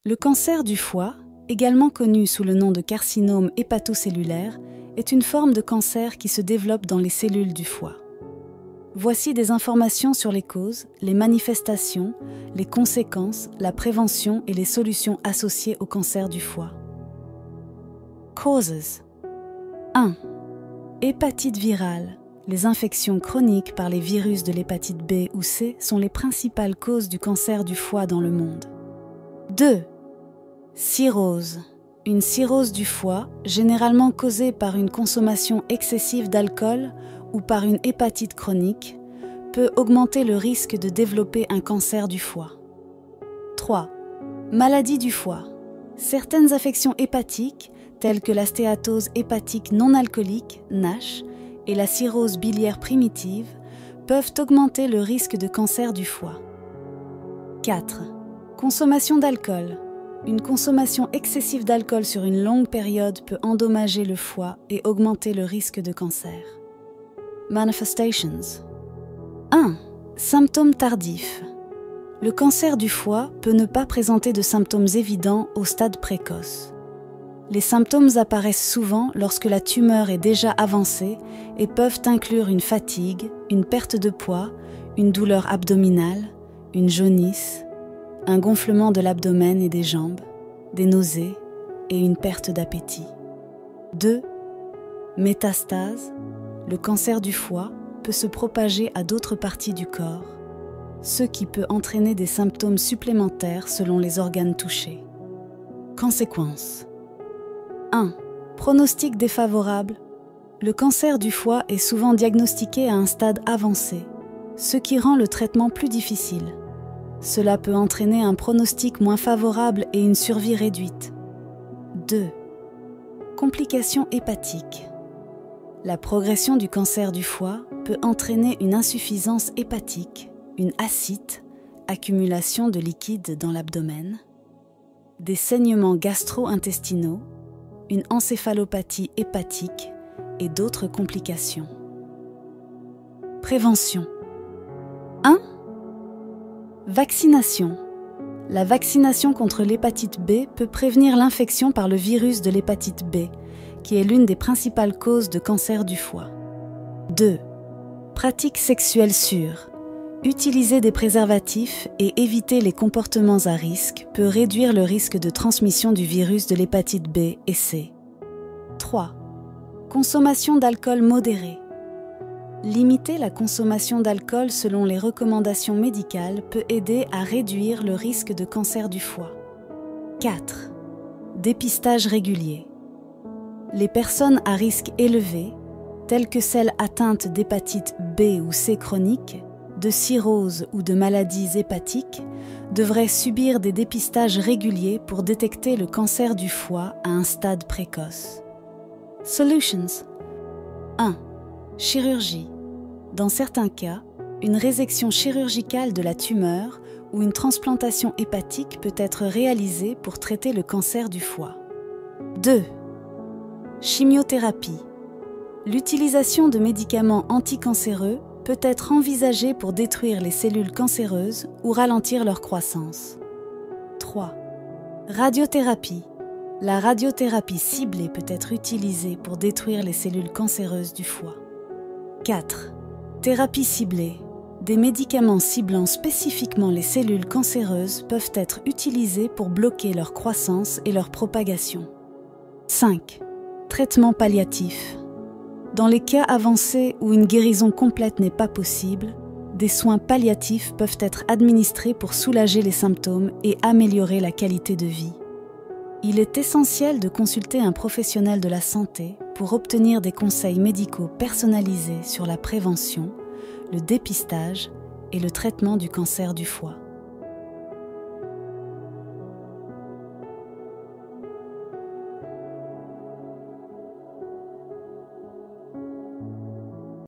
Le cancer du foie, également connu sous le nom de carcinome hépatocellulaire, est une forme de cancer qui se développe dans les cellules du foie. Voici des informations sur les causes, les manifestations, les conséquences, la prévention et les solutions associées au cancer du foie. Causes. 1. Hépatite virale. Les infections chroniques par les virus de l'hépatite B ou C sont les principales causes du cancer du foie dans le monde. 2. Cirrhose. Une cirrhose du foie, généralement causée par une consommation excessive d'alcool ou par une hépatite chronique, peut augmenter le risque de développer un cancer du foie. 3. Maladie du foie. Certaines affections hépatiques, telles que la stéatose hépatique non alcoolique, NASH, et la cirrhose biliaire primitive, peuvent augmenter le risque de cancer du foie. 4. Consommation d'alcool. Une consommation excessive d'alcool sur une longue période peut endommager le foie et augmenter le risque de cancer. Manifestations. 1. Symptômes tardifs. Le cancer du foie peut ne pas présenter de symptômes évidents au stade précoce. Les symptômes apparaissent souvent lorsque la tumeur est déjà avancée et peuvent inclure une fatigue, une perte de poids, une douleur abdominale, une jaunisse, un gonflement de l'abdomen et des jambes, des nausées et une perte d'appétit. 2. Métastase. Le cancer du foie peut se propager à d'autres parties du corps, ce qui peut entraîner des symptômes supplémentaires selon les organes touchés. Conséquences. 1. Pronostic défavorable. Le cancer du foie est souvent diagnostiqué à un stade avancé, ce qui rend le traitement plus difficile. Cela peut entraîner un pronostic moins favorable et une survie réduite. 2. Complications hépatiques. La progression du cancer du foie peut entraîner une insuffisance hépatique, une ascite, accumulation de liquide dans l'abdomen, des saignements gastro-intestinaux, une encéphalopathie hépatique et d'autres complications. Prévention. 1. Vaccination. La vaccination contre l'hépatite B peut prévenir l'infection par le virus de l'hépatite B, qui est l'une des principales causes de cancer du foie. 2. Pratique sexuelle sûre. Utiliser des préservatifs et éviter les comportements à risque peut réduire le risque de transmission du virus de l'hépatite B et C. 3. Consommation d'alcool modérée. Limiter la consommation d'alcool selon les recommandations médicales peut aider à réduire le risque de cancer du foie. 4. Dépistage régulier. Les personnes à risque élevé, telles que celles atteintes d'hépatite B ou C chronique, de cirrhose ou de maladies hépatiques, devraient subir des dépistages réguliers pour détecter le cancer du foie à un stade précoce. Solutions. 1. Chirurgie. Dans certains cas, une résection chirurgicale de la tumeur ou une transplantation hépatique peut être réalisée pour traiter le cancer du foie. 2. Chimiothérapie. L'utilisation de médicaments anticancéreux peut être envisagée pour détruire les cellules cancéreuses ou ralentir leur croissance. 3. Radiothérapie. La radiothérapie ciblée peut être utilisée pour détruire les cellules cancéreuses du foie. 4. Thérapie ciblée. Des médicaments ciblant spécifiquement les cellules cancéreuses peuvent être utilisés pour bloquer leur croissance et leur propagation. 5. Traitement palliatif. Dans les cas avancés où une guérison complète n'est pas possible, des soins palliatifs peuvent être administrés pour soulager les symptômes et améliorer la qualité de vie. Il est essentiel de consulter un professionnel de la santé pour obtenir des conseils médicaux personnalisés sur la prévention, le dépistage et le traitement du cancer du foie.